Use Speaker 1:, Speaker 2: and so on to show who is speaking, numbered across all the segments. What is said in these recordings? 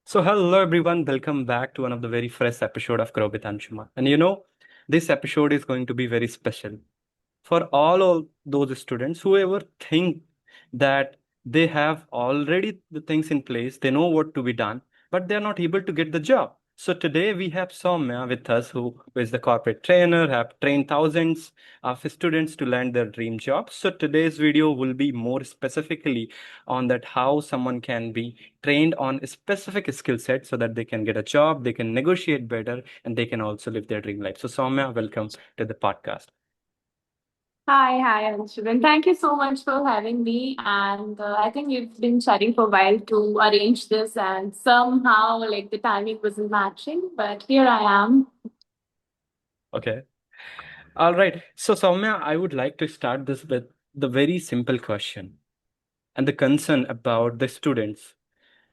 Speaker 1: Hello everyone, welcome back to one of the very fresh episode of Grow With Anshuman. This episode is going to be very special for all of those students who ever think that they have already the things in place, they know what to be done, but they're not able to get the job. So today we have Soumya with us, who is the corporate trainer, have trained thousands of students to land their dream job. So today's video will be more specifically on that how someone can be trained on a specific skill set so that they can get a job, they can negotiate better, and they can also live their dream life. So Soumya, welcome to the podcast.
Speaker 2: Hi, Anshuman. Thank you so much for having me. And I think you've been chatting for a while to arrange this, and somehow, like, the timing wasn't matching. But here I am.
Speaker 1: Okay. All right. So, Soumya, I would like to start this with the very simple question and the concern about the students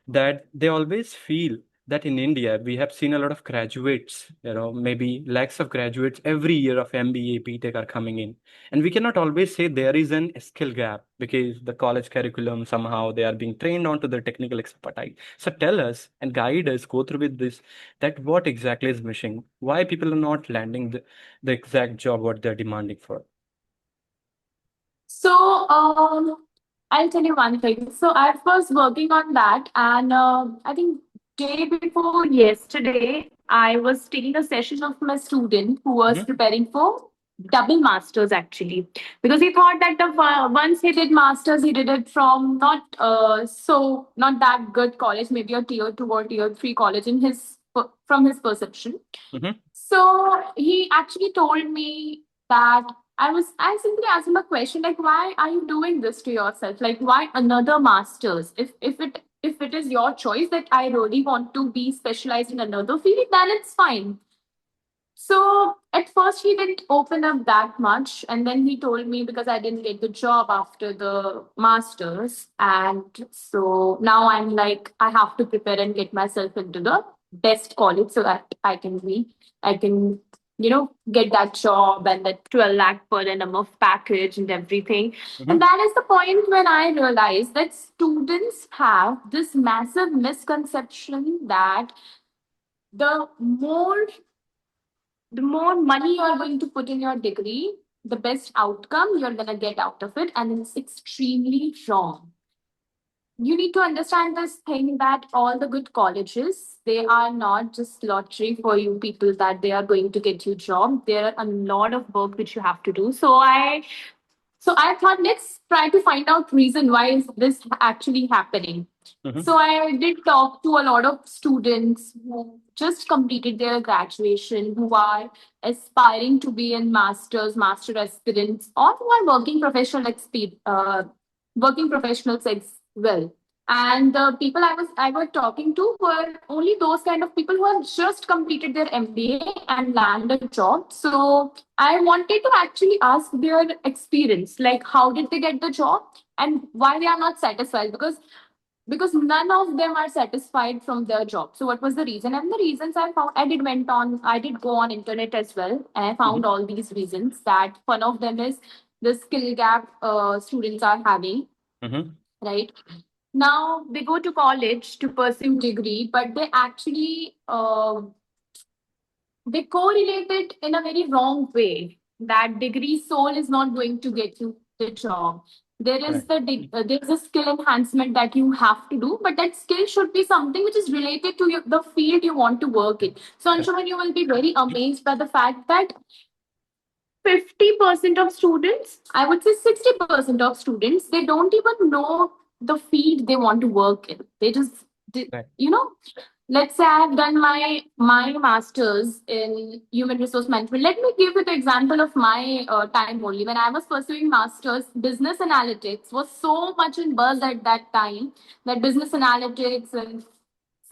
Speaker 1: that they always feel that in India, we have seen a lot of graduates, maybe lakhs of graduates every year of MBA, BTech are coming in. And we cannot always say there is an skill gap because the college curriculum, somehow they are being trained onto the technical expertise. So tell us and guide us, go through with this, that what exactly is missing, why people are not landing the exact job what they're demanding for.
Speaker 2: So, I'll tell you one thing. So, I was working on that, and I think day before yesterday, I was taking a session of my student who was
Speaker 1: Mhm.
Speaker 2: preparing for double masters actually, because he thought that once he did masters, he did it from not that good college, maybe a tier two or tier three college in his from his perception.
Speaker 1: Mhm.
Speaker 2: So he actually told me that I simply asked him a question like, why are you doing this to yourself? Like, why another master's? If it is your choice that I really want to be specialized in another field, then it's fine. So at first he didn't open up that much, and then he told me because I didn't get the job after the masters, and so now I'm like I have to prepare and get myself into the best college so that I can get that job and that 12 lakh per annum of package and everything. And
Speaker 1: Mhm.
Speaker 2: that is the point when I realized that students have this massive misconception that the more the more money you're going to put in your degree, the best outcome you're going to get out of it. And it's extremely wrong. You need to understand this thing that all the good colleges, they are not just lottery for you people that they are going to get you job. There are a lot of work which you have to do. So I thought let's try to find out reason why is this actually happening.
Speaker 1: Mhm.
Speaker 2: So I did talk to a lot of students who just completed their graduation, who are aspiring to be in master aspirants, or who are working professionals as well. And the people I was talking to were only those kind of people who have just completed their MBA and landed a job. So I wanted to actually ask their experience, like how did they get the job and why they are not satisfied, because none of them are satisfied from their job. So what was the reason? And the reasons I found, I did go on internet as well, and I found
Speaker 1: Mhm.
Speaker 2: all these reasons. That one of them is the skill gap students are having,
Speaker 1: Mhm.
Speaker 2: right? Now they go to college to pursue degree, but they actually they correlate it in a very wrong way. That degree soul is not going to get you the job.
Speaker 1: Right.
Speaker 2: There's a skill enhancement that you have to do, but that skill should be something which is related to the field you want to work in. So
Speaker 1: Right.
Speaker 2: Anshuman, you will be very amazed by the fact that 50% of students, I would say 60% of students, they don't even know the field they want to work in. They just,
Speaker 1: Right.
Speaker 2: you know, let's say I've done my master's in human resource management. Let me give you the example of my time only. When I was pursuing master's, business analytics was so much in buzz at that time that business analytics and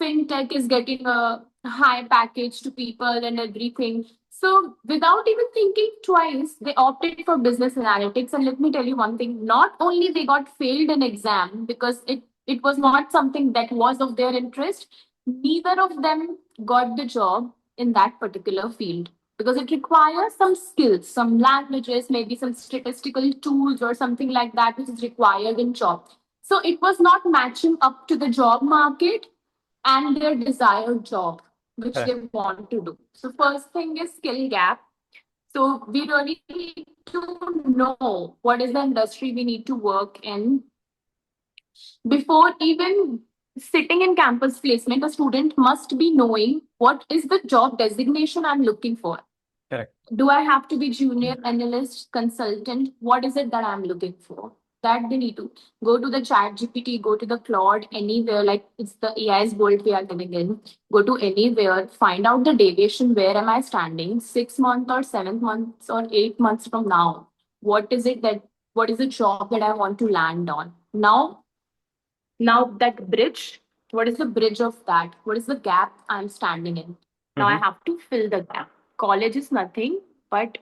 Speaker 2: fintech is getting a high package to people and everything. So without even thinking twice, they opted for business analytics. And let me tell you one thing: not only they got failed in exam because it was not something that was of their interest, neither of them got the job in that particular field because it requires some skills, some languages, maybe some statistical tools or something like that, which is required in job. So it was not matching up to the job market, and their desired job, which they
Speaker 1: Correct.
Speaker 2: want to do. So, first thing is skill gap. So, we really need to know what is the industry we need to work in before even sitting in campus placement. A student must be knowing what is the job designation I'm looking for.
Speaker 1: Correct.
Speaker 2: Do I have to be junior analyst, consultant? What is it that I'm looking for? That they need to go to the chat GPT, go to the Claude, anywhere, like it's the AI's world we are living in. Go to anywhere, find out the deviation, where am I standing 6 months or 7 months or 8 months from now? What is it that, what is the job that I want to land on? Now that bridge, what is the bridge of that? What is the gap I'm standing in? Now I
Speaker 1: Mm-hmm.
Speaker 2: have to fill the gap. College is nothing but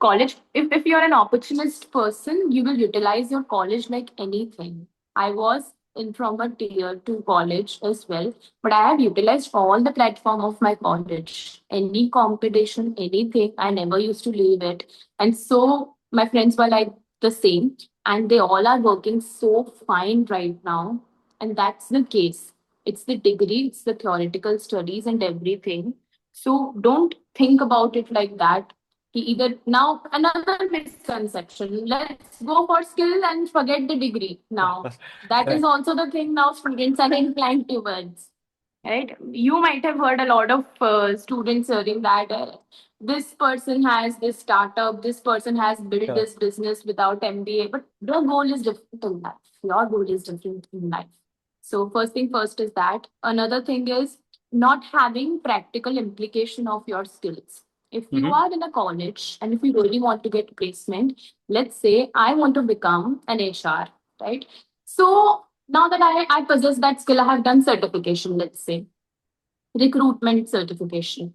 Speaker 2: college. If you're an opportunist person, you will utilize your college like anything. I was in from a tier two college as well, but I have utilized all the platform of my college. Any competition, anything, I never used to leave it. And so my friends were like the same, and they all are working so fine right now, and that's the case. It's the degree, it's the theoretical studies and everything. So don't think about it like that. Either now, another misconception. Let's go for skill and forget the degree. Now, that is
Speaker 1: Correct.
Speaker 2: also the thing now students are inclined towards. Right? You might have heard a lot of students saying that this person has this startup, this person has built
Speaker 1: Correct.
Speaker 2: this business without MBA, but the goal is different in life. Your goal is different in life. So first thing first is that. Another thing is not having practical implication of your skills. If you
Speaker 1: Mm-hmm.
Speaker 2: are in a college and if you really want to get placement, let's say I want to become an HR, right? So now that I possess that skill, I have done certification, let's say recruitment certification.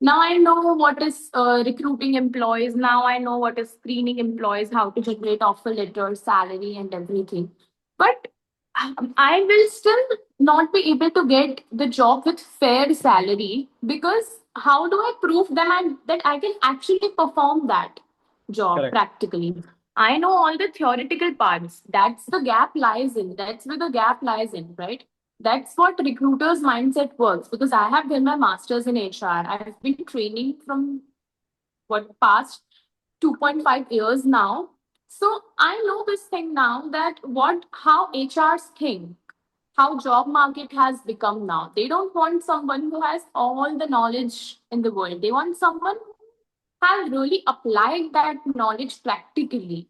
Speaker 2: Now I know what is recruiting employees. Now I know what is screening employees, how to generate offer letters, salary, and everything. But I will still not be able to get the job with fair salary, because how do I prove that I can actually perform that job
Speaker 1: Correct.
Speaker 2: practically? I know all the theoretical parts. That's the gap lies in. That's where the gap lies in, right? That's what recruiters' mindset works, because I have done my master's in HR. I've been training from what past 2.5 years now. So I know this thing now, that what how HRs think, how job market has become now. They don't want someone who has all the knowledge in the world. They want someone who has really applied that knowledge practically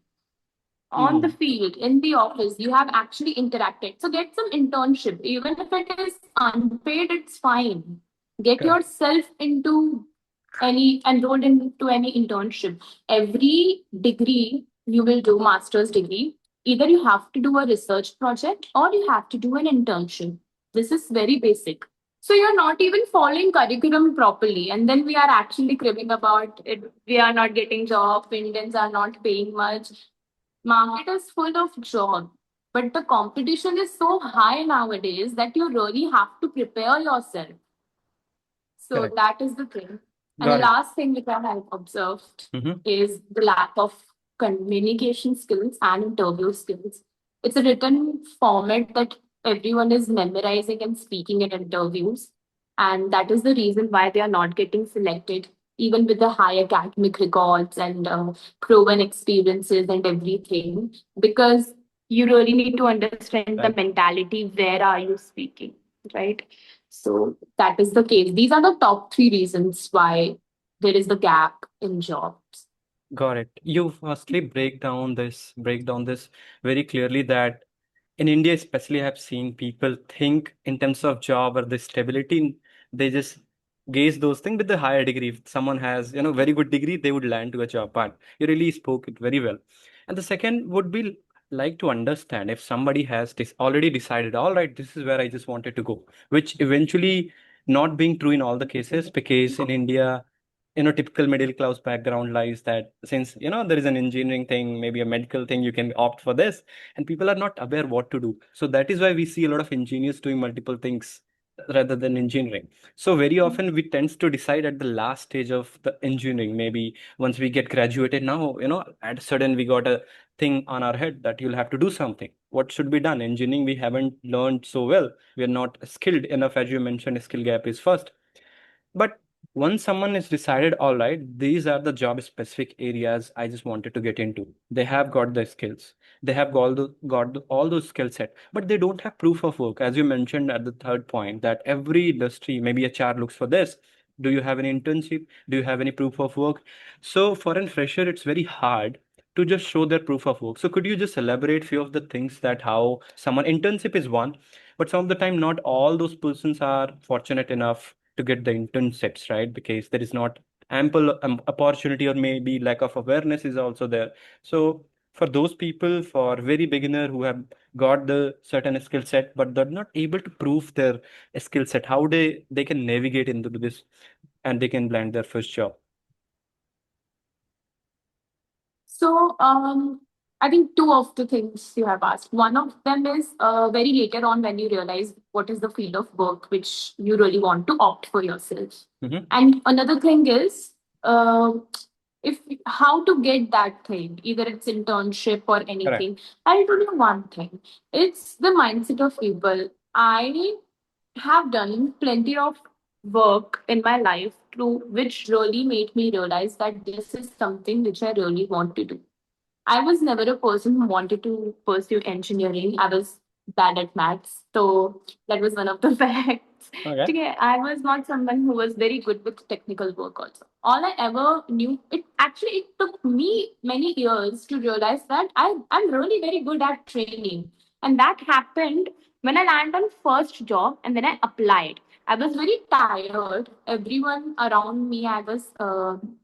Speaker 2: on the
Speaker 1: Mm.
Speaker 2: field, in the office. You have actually interacted. So get some internship, even if it is unpaid, it's fine. Get
Speaker 1: Correct.
Speaker 2: yourself into enrolled into any internship. Every degree you will do, master's degree, either you have to do a research project or you have to do an internship. This is very basic. So you're not even following curriculum properly, and then we are actually cribbing about it. We are not getting job, Indians are not paying much. Market is full of job, but the competition is so high nowadays that you really have to prepare yourself. So
Speaker 1: Correct.
Speaker 2: that is the thing. And the
Speaker 1: Got it.
Speaker 2: last thing which I have observed
Speaker 1: Mm-hmm.
Speaker 2: is the lack of communication skills and interview skills. It's a written format that everyone is memorizing and speaking in interviews. And that is the reason why they are not getting selected, even with the high academic records and proven experiences and everything, because you really need to understand the
Speaker 1: Right.
Speaker 2: mentality. Where are you speaking, right? So that is the case. These are the top three reasons why there is the gap in jobs.
Speaker 1: Got it. You firstly break down this very clearly that in India, especially, I have seen people think in terms of job or the stability. They just gaze those things with the higher degree. If someone has, very good degree, they would land to a job. But you really spoke it very well. And the second would be like to understand if somebody has already decided, all right, this is where I just wanted to go, which eventually not being true in all the cases, because in India, typical middle class background lies that since there is an engineering thing, maybe a medical thing, you can opt for this, and people are not aware what to do. So that is why we see a lot of engineers doing multiple things rather than engineering. So very often we tends to decide at the last stage of the engineering. Maybe once we get graduated, now at a sudden we got a thing on our head that you'll have to do something. What should be done? Engineering we haven't learned so well. We are not skilled enough, as you mentioned. Skill gap is first. But once someone is decided, all right, these are the job specific areas I just wanted to get into. They have got the skills. They have all those skill set, but they don't have proof of work. As you mentioned at the third point, that every industry, maybe HR looks for this. Do you have any internship? Do you have any proof of work? So for a fresher, it's very hard to just show their proof of work. So could you just elaborate few of the things that how someone internship is one, but some of the time not all those persons are fortunate enough to get the internships, right? Because there is not ample opportunity, or maybe lack of awareness is also there. So for those people, for very beginner who have got the certain skill set but they're not able to prove their skill set, how they can navigate into this and they can land their first job.
Speaker 2: So, I think two of the things you have asked. One of them is very later on when you realize what is the field of work which you really want to opt for yourself.
Speaker 1: Mm-hmm.
Speaker 2: And another thing is uh, if how to get that thing, either it's internship or
Speaker 1: Correct.
Speaker 2: anything. I'll tell you one thing. It's the mindset of people. I have done plenty of work in my life through which really made me realize that this is something which I really want to do. I was never a person who wanted to pursue engineering. I was bad at maths. So that was one of the facts.
Speaker 1: Okay.
Speaker 2: Okay, I was not someone who was very good with technical work also. All I ever knew, it took me many years to realize that I'm really very good at training. And that happened when I landed on first job and then I applied. I was very tired. Everyone around me, I was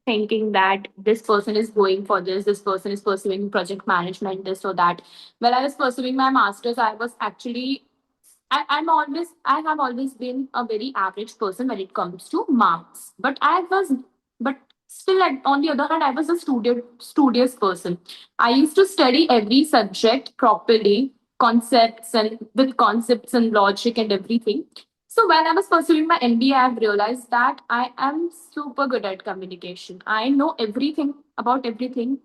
Speaker 2: thinking that this person is going for this person is pursuing project management, this or that. While I was pursuing my master's, I was actually, I have always been a very average person when it comes to marks. But still, on the other hand, I was a studious person. I used to study every subject properly, concepts and logic and everything. So when I was pursuing my MBA, I've realized that I am super good at communication. I know everything about everything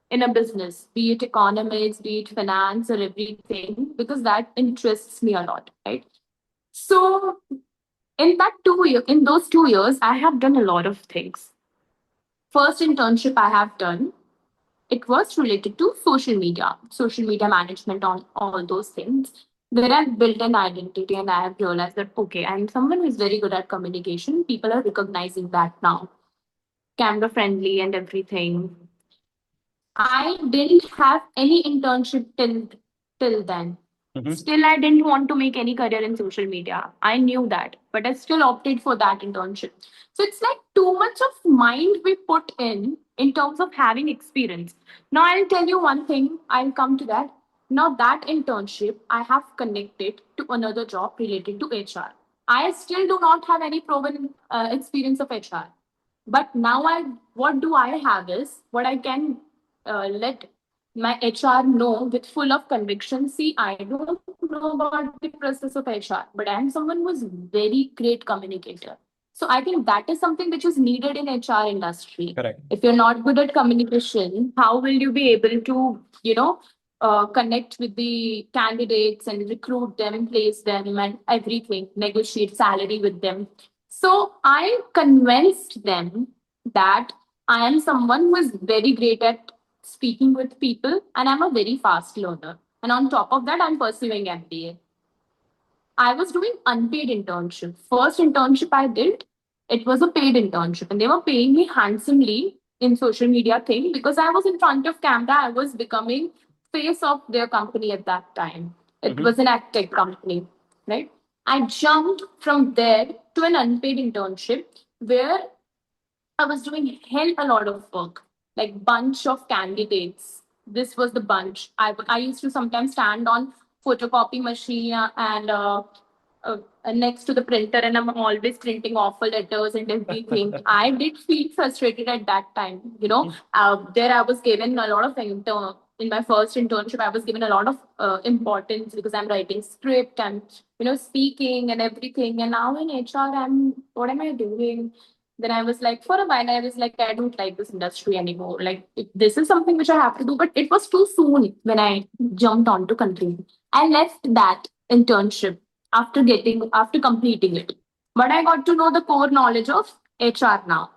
Speaker 2: in a business, be it economics, be it finance, or everything, because that interests me a lot, right? So in those 2 years, I have done a lot of things. First internship I have done, it was related to social media management, on all those things, where I've built an identity and I have realized that, okay, I'm someone who is very good at communication. People are recognizing that now, camera friendly and everything. I didn't have any internship till then.
Speaker 1: Mm-hmm.
Speaker 2: Still, I didn't want to make any career in social media. I knew that, but I still opted for that internship. So it's like too much of mind we put in terms of having experience. Now I'll tell you one thing. I'll come to that. Now that internship, I have connected to another job related to HR. I still do not have any proven experience of HR, but now what do I have is what I can let my HR know with full of conviction. See, I don't know about the process of HR, but I am someone who is very great communicator. So I think that is something which is needed in HR industry.
Speaker 1: Correct.
Speaker 2: If you're not good at communication, how will you be able to, connect with the candidates and recruit them, place them, and everything, negotiate salary with them? So I convinced them that I am someone who is very great at speaking with people and I'm a very fast learner. And on top of that, I'm pursuing MBA. I was doing unpaid internship. First internship I did, it was a paid internship, and they were paying me handsomely in social media thing because I was in front of camera. I was becoming face of their company at that time. It
Speaker 1: Mm-hmm.
Speaker 2: was an ad tech company, right? I jumped from there to an unpaid internship where I was doing hell a lot of work, like bunch of candidates. This was the bunch. I used to sometimes stand on photocopy machine next to the printer, and I'm always printing offer letters and everything. I did feel frustrated at that time. There I was given a lot of in my first internship, I was given a lot of importance because I'm writing script and speaking and everything. And now in HR, what am I doing? Then I was like, for a while, I was like, I don't like this industry anymore. Like, this is something which I have to do, but it was too soon when I jumped onto continuing. I left that internship after completing it, but I got to know the core knowledge of HR now,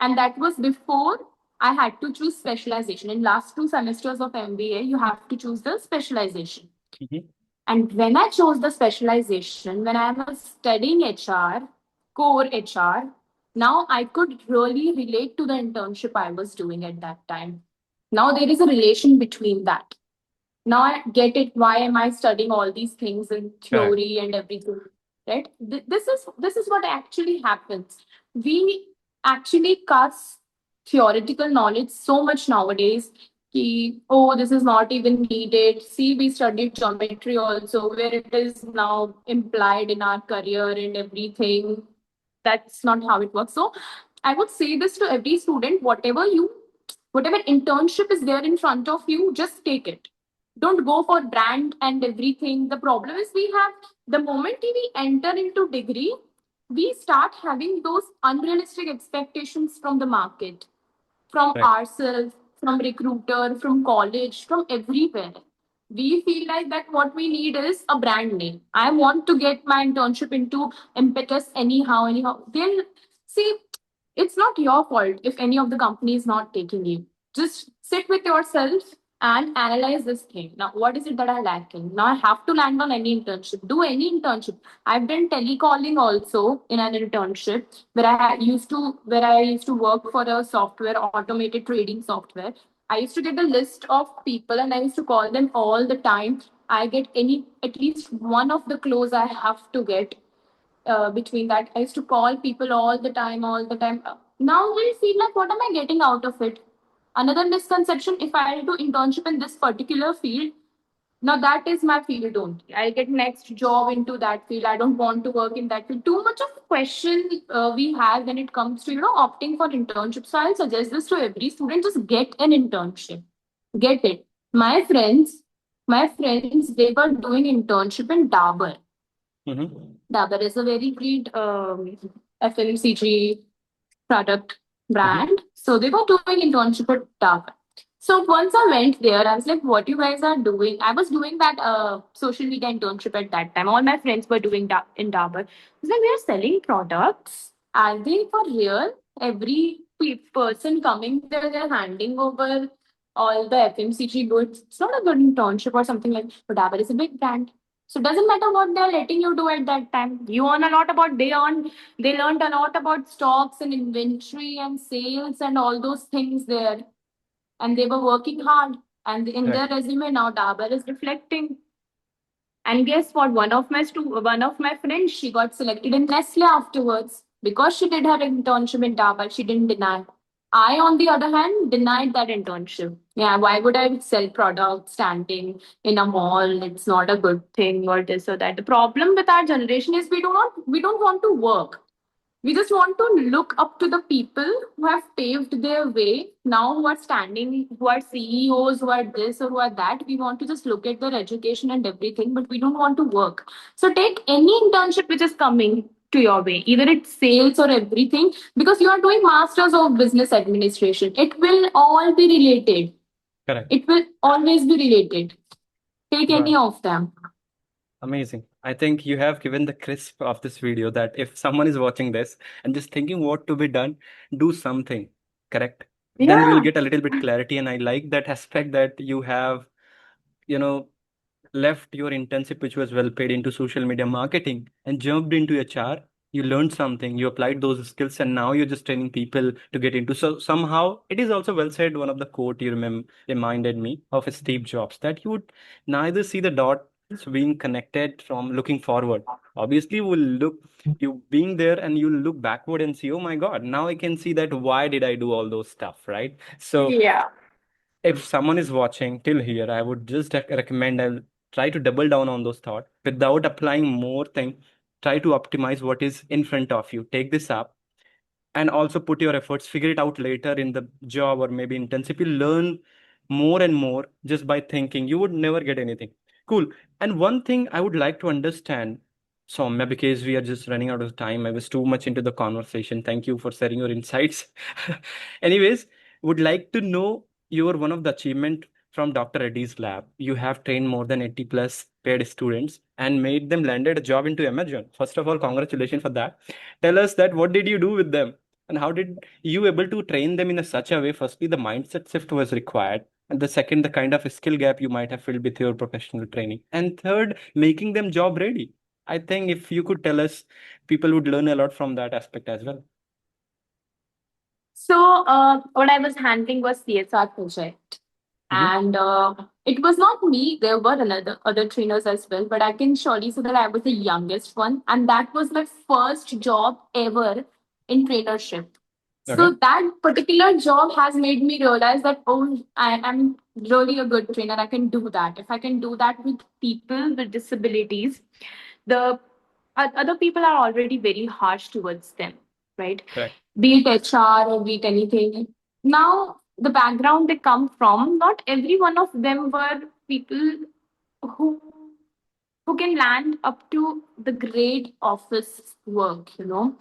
Speaker 2: and that was before I had to choose specialization. In last 2 semesters of MBA, you have to choose the specialization.
Speaker 1: Mhm.
Speaker 2: And when I chose the specialization, when I was studying HR, core HR, now I could really relate to the internship I was doing at that time. Now there is a relation between that. Now I get it. Why am I studying all these things in
Speaker 1: Correct.
Speaker 2: theory and everything? Right? This is what actually happens. We actually cuss theoretical knowledge so much nowadays. Ki, oh, this is not even needed. See, we studied geometry also, where it is now implied in our career and everything. That's not how it works. So I would say this to every student: whatever internship is there in front of you, just take it. Don't go for brand and everything. The problem is, we have, the moment we enter into degree, we start having those unrealistic expectations from the market, from
Speaker 1: Correct.
Speaker 2: ourselves, from recruiter, from college, from everywhere. We feel like that what we need is a brand name. I want to get my internship into impetus anyhow. They'll see, it's not your fault if any of the company is not taking you. Just sit with yourself and analyze this thing. Now, what is it that I lack in? Now I have to land on any internship. Do any internship. I've done telecalling also in an internship where I used to work for a software, automated trading software. I used to get a list of people and I used to call them all the time. I get any at least one of the close I have to get between that. I used to call people all the time, all the time. Now we feel like, what am I getting out of it? Another misconception: if I do internship in this particular field, now that is my field only. I'll get next job into that field. I don't want to work in that field. Too much of question we have when it comes to opting for internship. So I'll suggest this to every student: just get an internship. Get it. My friends, they were doing internship in Dabur.
Speaker 1: Mhm.
Speaker 2: Dabur is a very great FMCG product
Speaker 1: Mhm.
Speaker 2: brand. So they were doing internship at Dabur. So once I went there, I was like, what you guys are doing? I was doing that social media internship at that time. All my friends were doing that in Dabur. I was like, we are selling products. Are they for real? Every person coming there, they're handing over all the FMCG goods. It's not a good internship or something like that. But Dabur is a big brand. So it doesn't matter what they're letting you do at that time. You earn a lot about they learned a lot about stocks and inventory and sales and all those things there. And they were working hard. And in their
Speaker 1: Correct.
Speaker 2: resume now, Dabur is reflecting. And guess what? One of my friends, she got selected in Nestle afterwards because she did her internship in Dabur. She didn't deny. I, on the other hand, denied that internship. Yeah, why would I sell products standing in a mall? It's not a good thing, or this or that. The problem with our generation is we don't want to work. We just want to look up to the people who have paved their way now, who are standing, who are CEOs, who are this or who are that. We want to just look at their education and everything, but we don't want to work. So take any internship which is coming to your way, either it's sales or everything, because you are doing masters of business administration. It will all be related.
Speaker 1: Correct.
Speaker 2: It will always be related. Take any
Speaker 1: Right.
Speaker 2: of them.
Speaker 1: Amazing. I think you have given the crisp of this video that if someone is watching this and just thinking what to be done, do something. Correct. Then we'll
Speaker 2: Yeah.
Speaker 1: get a little bit clarity. And I like that aspect that you have, you know, left your internship, which was well paid, into social media marketing and jumped into HR. You learned something, you applied those skills, and now you're just training people to get into. So somehow it is also well said. One of the quote you reminded me of Steve Jobs, that you would neither see the dots being connected from looking forward. Obviously, will look you being there and you look backward and see, oh my God, now I can see that why did I do all those stuff, right? So
Speaker 2: Yeah.
Speaker 1: if someone is watching till here, I would just recommend I'll try to double down on those thoughts without applying more thing. Try to optimize what is in front of you. Take this up and also put your efforts. Figure it out later in the job or maybe internship. You learn more and more just by thinking. You would never get anything. Cool. And one thing I would like to understand, Soumya, because we are just running out of time. I was too much into the conversation. Thank you for sharing your insights. Anyways, would like to know your one of the achievement from Dr. Reddy's lab. You have trained more than 80 plus paid students and made them landed a job into Amazon. First of all, congratulations for that. Tell us that what did you do with them and how did you able to train them in a such a way? Firstly, the mindset shift was required, and the second, the kind of skill gap you might have filled with your professional training, and third, making them job ready. I think if you could tell us, people would learn a lot from that aspect as well.
Speaker 2: So, what I was handling was CSR project,
Speaker 1: Mm-hmm.
Speaker 2: and it was not me. There were another other trainers as well, but I can surely say that I was the youngest one, and that was my first job ever in trainership.
Speaker 1: Okay.
Speaker 2: So that particular job has made me realize that oh, I am really a good trainer. I can do that. If I can do that with people with disabilities, the other people are already very harsh towards them, right?
Speaker 1: Correct.
Speaker 2: Be it HR or be it anything. Now, the background they come from, not every one of them were people who who can land up to the great office work, you know.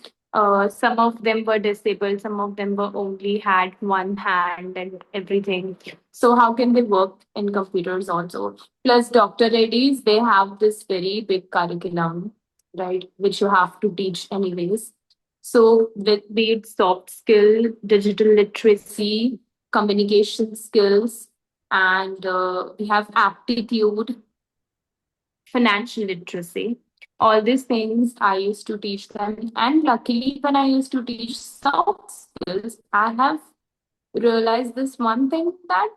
Speaker 2: Some of them were disabled, some of them were only had one hand and everything. So how can they work in computers also? Plus, Dr. Reddy's, they have this very big curriculum, right, which you have to teach anyways. So with be it soft skill, digital literacy, communication skills, and we have aptitude, financial literacy. All these things I used to teach them. And luckily, when I used to teach soft skills, I have realized this one thing that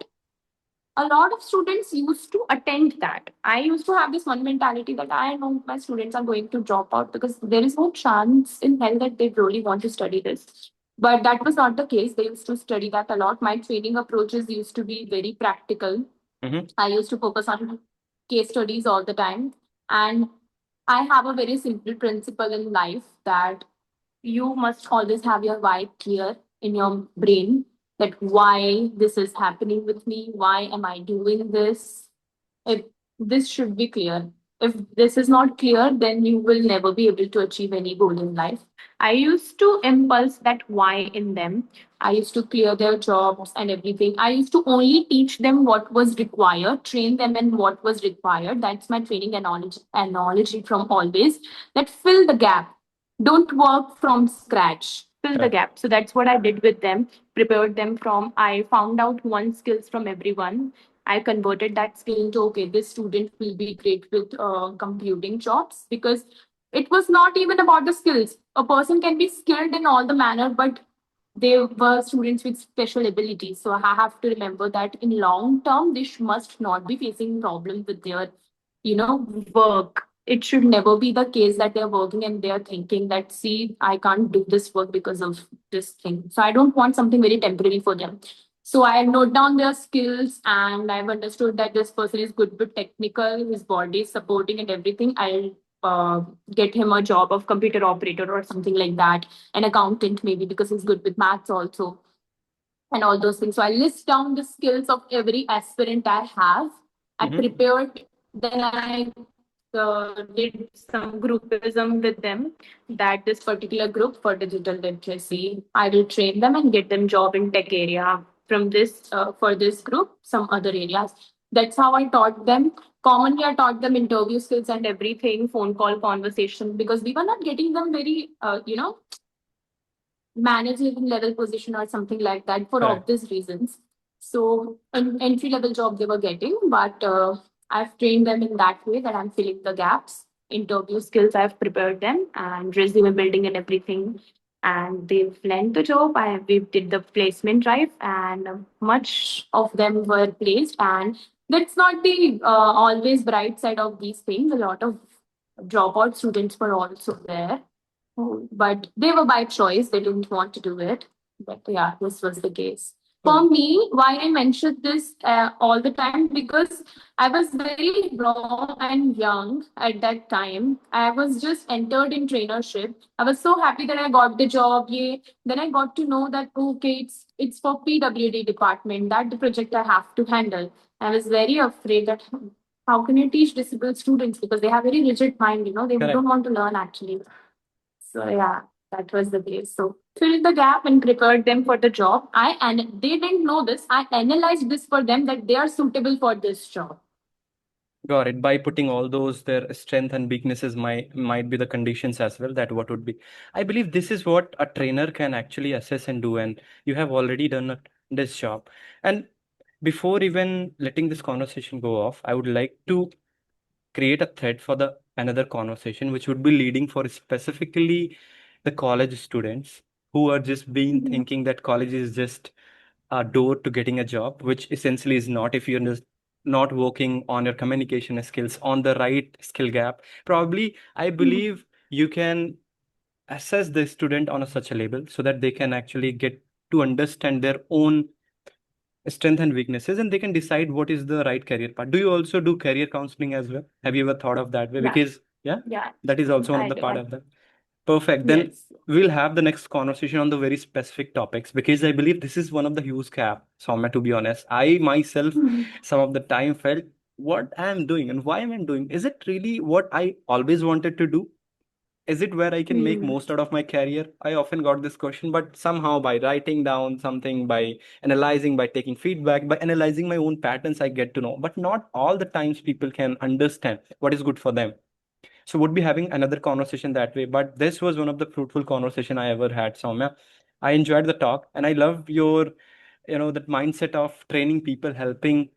Speaker 2: a lot of students used to attend that. I used to have this one mentality that I know my students are going to drop out because there is no chance in hell that they really want to study this. But that was not the case. They used to study that a lot. My training approaches used to be very practical.
Speaker 1: Mm-hmm.
Speaker 2: I used to focus on case studies all the time. And I have a very simple principle in life that you must always have your why clear in your brain, that why this is happening with me, why am I doing this? If this should be clear. If this is not clear, then you will never be able to achieve any goal in life. I used to impulse that why in them. I used to clear their jobs and everything. I used to only teach them what was required, train them in what was required. That's my training analogy from always. That fill the gap. Don't work from scratch. Fill the
Speaker 1: Correct.
Speaker 2: gap. So that's what I did with them. Prepared them from. I found out one skills from everyone. I converted that skill into okay, this student will be great with computing jobs because it was not even about the skills. A person can be skilled in all the manner, but they were students with special abilities. So I have to remember that in long term, they must not be facing problems with their, work. It should never be the case that they're working and they're thinking that, see, I can't do this work because of this thing. So I don't want something very temporary for them. So I note down their skills and I've understood that this person is good with technical, his body is supporting and everything. I'll get him a job of computer operator or something like that, an accountant maybe because he's good with maths also and all those things. So I list down the skills of every aspirant I have. I
Speaker 1: Mm-hmm.
Speaker 2: prepared, then I did some groupism with them that this particular group for digital literacy, I will train them and get them job in tech area from this for this group, some other areas. That's how I taught them. Commonly, I taught them interview skills and everything, phone call conversation, because we were not getting them very, managerial level position or something like that for
Speaker 1: Correct.
Speaker 2: obvious reasons. So an entry level job they were getting, but I've trained them in that way that I'm filling the gaps. Interview skills I've prepared them and resume building and everything. And they've learned the job. We did the placement drive, and much of them were placed. And that's not the always bright side of these things. A lot of dropout students were also there, but they were by choice. They didn't want to do it. But yeah, this was the case. For
Speaker 1: Correct.
Speaker 2: me, why I mentioned this all the time, because I was very raw and young at that time. I was just entered in trainership. I was so happy that I got the job. Yeah. Then I got to know that okay, it's for PWD department, that the project I have to handle. I was very afraid that how can you teach disabled students, because they have very rigid mind. They don't
Speaker 1: Correct.
Speaker 2: want to learn actually. So yeah, that was the case. So filled the gap and prepared them for the job. And they didn't know this. I analyzed this for them that they are suitable for this job.
Speaker 1: Got it. By putting all those, their strength and weaknesses might be the conditions as well. That what would be. I believe this is what a trainer can actually assess and do, and you have already done this job. And before even letting this conversation go off, I would like to create a thread for the another conversation, which would be leading for specifically the college students who are just been
Speaker 2: Mhm.
Speaker 1: thinking that college is just a door to getting a job, which essentially is not. If you're just not working on your communication skills, on the right skill gap, probably I
Speaker 2: Mhm.
Speaker 1: believe you can assess the student on a such a level so that they can actually get to understand their own strength and weaknesses, and they can decide what is the right career path. Do you also do career counseling as well? Have you ever thought of that way?
Speaker 2: Yeah,
Speaker 1: Because yeah,
Speaker 2: yeah,
Speaker 1: that is also one of
Speaker 2: I
Speaker 1: the
Speaker 2: do.
Speaker 1: part of that. Perfect. Then
Speaker 2: Yes.
Speaker 1: we'll have the next conversation on the very specific topics, because I believe this is one of the huge gap, Soumya, to be honest. I myself
Speaker 2: Mhm.
Speaker 1: some of the time felt what I am doing and why am I doing? Is it really what I always wanted to do? Is it where I can make
Speaker 2: Mhm.
Speaker 1: most out of my career? I often got this question, but somehow by writing down something, by analyzing, by taking feedback, by analyzing my own patterns, I get to know. But not all the times people can understand what is good for them. So would be having another conversation that way. But this was one of the fruitful conversation I ever had, Soumya. I enjoyed the talk, and I love your, that mindset of training people, helping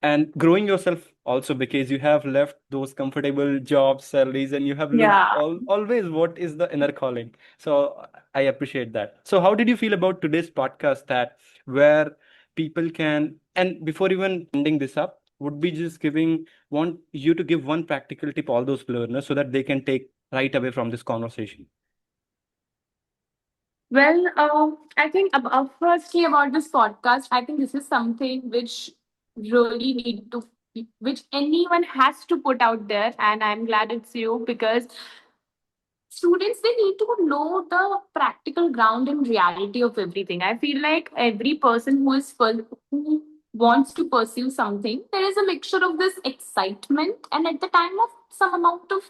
Speaker 1: and growing yourself also, because you have left those comfortable jobs, salaries, and you have looked
Speaker 2: Yeah.
Speaker 1: always what is the inner calling. So I appreciate that. So how did you feel about today's podcast, that where people can, and before even ending this up, would be just giving, want you to give one practical tip all those learners so that they can take right away from this conversation.
Speaker 2: Well, I think firstly about this podcast, I think this is something which really need to, which anyone has to put out there, and I'm glad it's you, because students, they need to know the practical ground and reality of everything. I feel like every person who wants to pursue something, there is a mixture of this excitement and at the time of some amount of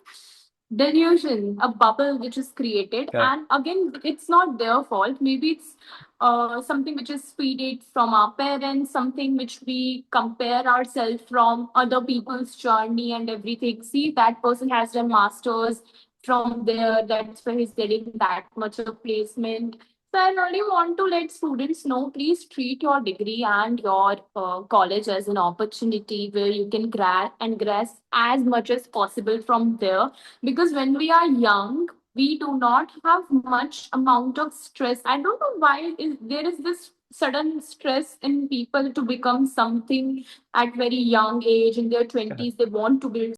Speaker 2: delusion, a bubble which is created.
Speaker 1: Correct.
Speaker 2: And again, it's not their fault. Maybe it's something which is feeded from our parents, something which we compare ourselves from other people's journey and everything. See, that person has done masters from there, that's why he's getting that much of placement. So I really want to let students know, please treat your degree and your college as an opportunity where you can grasp as much as possible from there, because when we are young, we do not have much amount of stress. I don't know why there is this sudden stress in people to become something at very young age. In their
Speaker 1: Correct.
Speaker 2: 20s, they want to build